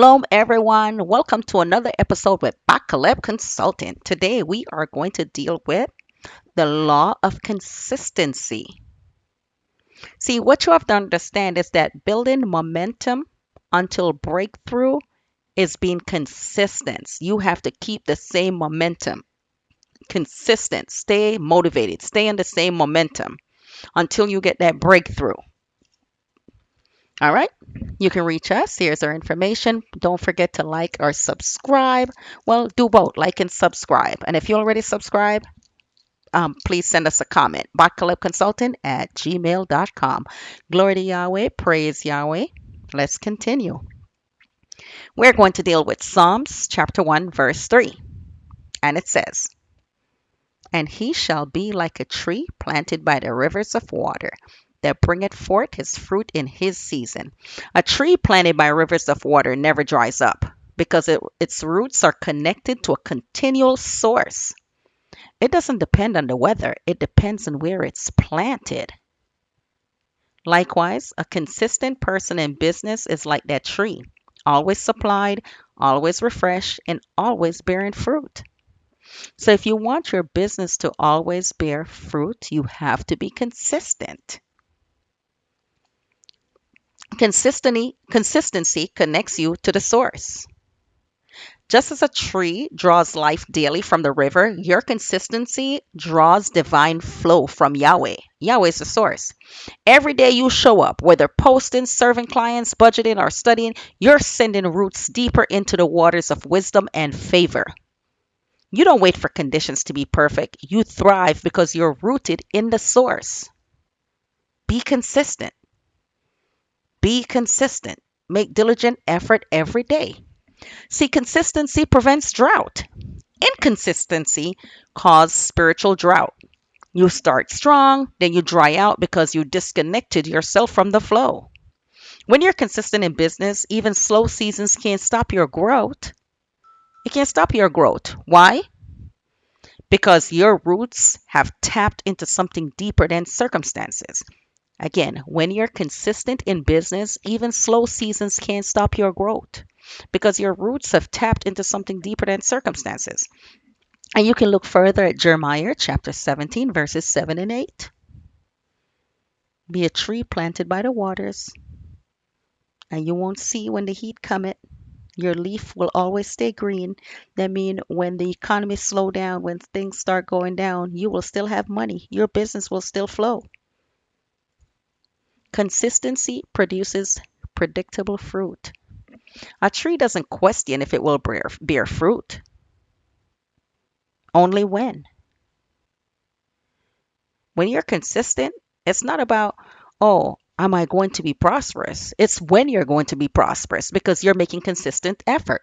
Shalom, everyone. Welcome to another episode with Bakaleb Consultant. Today, we are going to deal with the law of consistency. See, what you have to understand is that building momentum until breakthrough is being consistent. You have to keep the same momentum, consistent, stay motivated, stay in the same momentum until you get that breakthrough. All right. You can reach us. Here's our information. Don't forget to like or subscribe. Well, do both, like and subscribe. And if you already subscribe, please send us a comment. Consultant at gmail.com. Glory to Yahweh. Praise Yahweh. Let's continue. We're going to deal with Psalms chapter 1, verse 3. And it says, And he shall be like a tree planted by the rivers of water, that bringeth forth his fruit in his season. A tree planted by rivers of water never dries up because its roots are connected to a continual source. It doesn't depend on the weather, it depends on where it's planted. Likewise, a consistent person in business is like that tree, always supplied, always refreshed, and always bearing fruit. So if you want your business to always bear fruit, you have to be consistent. Consistency connects you to the source. Just as a tree draws life daily from the river, your consistency draws divine flow from Yahweh. Yahweh is the source. Every day you show up, whether posting, serving clients, budgeting, or studying, you're sending roots deeper into the waters of wisdom and favor. You don't wait for conditions to be perfect. You thrive because you're rooted in the source. Be consistent. Be consistent. Make diligent effort every day. See, consistency prevents drought. Inconsistency causes spiritual drought. You start strong, then you dry out because you disconnected yourself from the flow. When you're consistent in business, even slow seasons can't stop your growth. It can't stop your growth. Why? Because your roots have tapped into something deeper than circumstances. Again, when you're consistent in business, even slow seasons can't stop your growth because your roots have tapped into something deeper than circumstances. And you can look further at Jeremiah chapter 17, verses 7 and 8. Be a tree planted by the waters, and you won't see when the heat cometh. Your leaf will always stay green. That means when the economy slow down, when things start going down, you will still have money. Your business will still flow. Consistency produces predictable fruit. A tree doesn't question if it will bear fruit, only when. When you're consistent, it's not about, oh, am I going to be prosperous? It's when you're going to be prosperous because you're making consistent effort.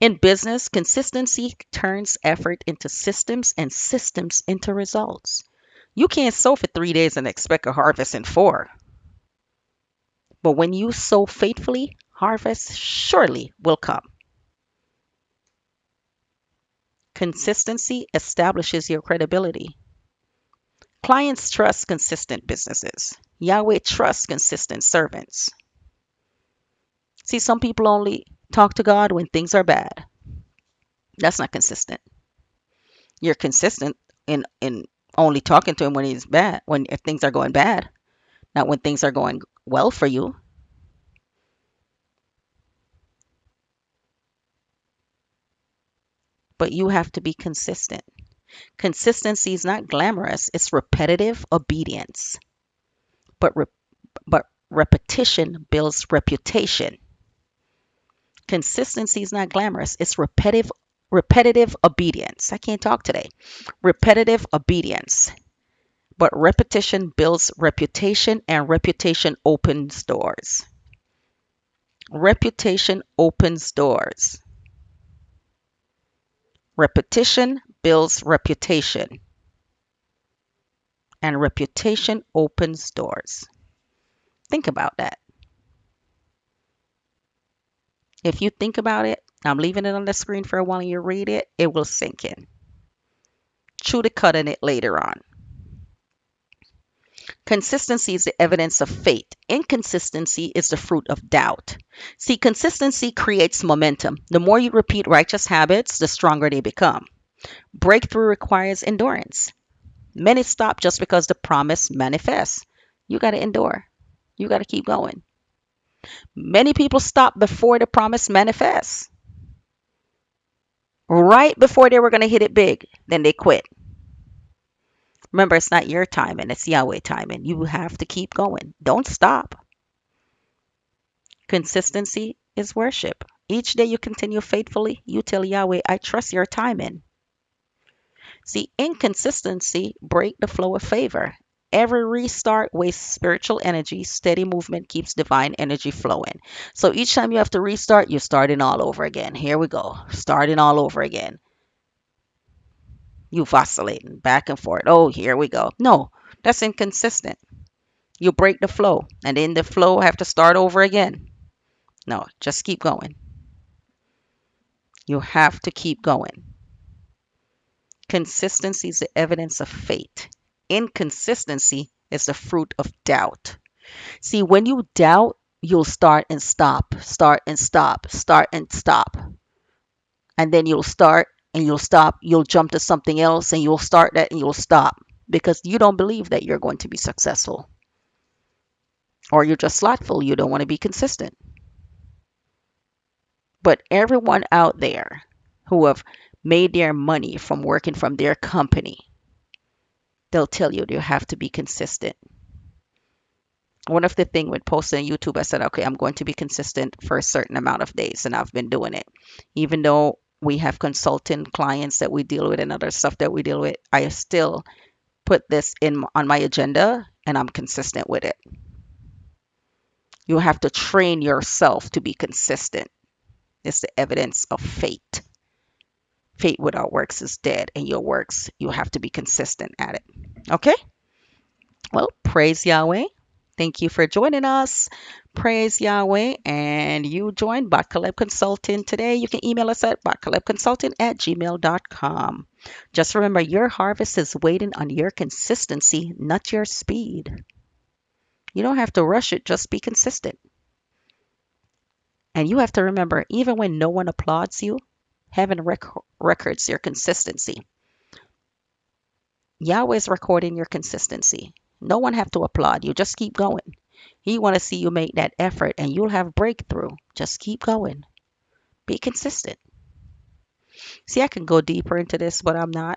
In business, consistency turns effort into systems and systems into results. You can't sow for 3 days and expect a harvest in four. But when you sow faithfully, harvest surely will come. Consistency establishes your credibility. Clients trust consistent businesses. Yahweh trusts consistent servants. See, some people only talk to God when things are bad. That's not consistent. You're consistent in only talking to him when he's bad, when if things are going bad, not when things are going well for you. But you have to be consistent. Consistency is not glamorous, it's repetitive obedience. But but repetition builds reputation. Consistency is not glamorous, it's repetitive obedience. I can't talk today. Repetitive obedience. But repetition builds reputation and reputation opens doors. Reputation opens doors. Repetition builds reputation. And reputation opens doors. Think about that. If you think about it, I'm leaving it on the screen for a while and you read it, it will sink in. Chew the cut in it later on. Consistency is the evidence of faith. Inconsistency is the fruit of doubt. See, consistency creates momentum. The more you repeat righteous habits, the stronger they become. Breakthrough requires endurance. Many stop just because the promise manifests. You got to endure. You got to keep going. Many people stop before the promise manifests. Right before they were going to hit it big, then they quit. Remember, it's not your timing, it's Yahweh timing. You have to keep going. Don't stop. Consistency is worship. Each day you continue faithfully, you tell Yahweh, I trust your timing. See, inconsistency break the flow of favor. Every restart wastes spiritual energy. Steady movement keeps divine energy flowing. So each time you have to restart, you're starting all over again. Here we go. Starting all over again. You vacillating back and forth. Oh, here we go. No, that's inconsistent. You break the flow, and in the flow have to start over again. No, just keep going. You have to keep going. Consistency is the evidence of faith. Inconsistency is the fruit of doubt. See, when you doubt, you'll start and stop, start and stop, start and stop. And then you'll start and you'll stop, you'll jump to something else and you'll start that and you'll stop because you don't believe that you're going to be successful. Or you're just slothful, you don't want to be consistent. But everyone out there who have made their money from working from their company, they'll tell you you have to be consistent. One of the thing with posting on YouTube, I said, okay, I'm going to be consistent for a certain amount of days, and I've been doing it. Even though we have consulting clients that we deal with and other stuff that we deal with, I still put this in on my agenda, and I'm consistent with it. You have to train yourself to be consistent. It's the evidence of faith. Faith without works is dead, and your works, you have to be consistent at it. Okay? Well, praise Yahweh. Thank you for joining us. Praise Yahweh. And you joined Bot Caleb Consulting today. You can email us at botcalebconsulting@gmail.com. Just remember, your harvest is waiting on your consistency, not your speed. You don't have to rush it, just be consistent. And you have to remember, even when no one applauds you, heaven records your consistency. Yahweh is recording your consistency. No one have to applaud you. Just keep going. He want to see you make that effort and you'll have breakthrough. Just keep going. Be consistent. See, I can go deeper into this, but I'm not.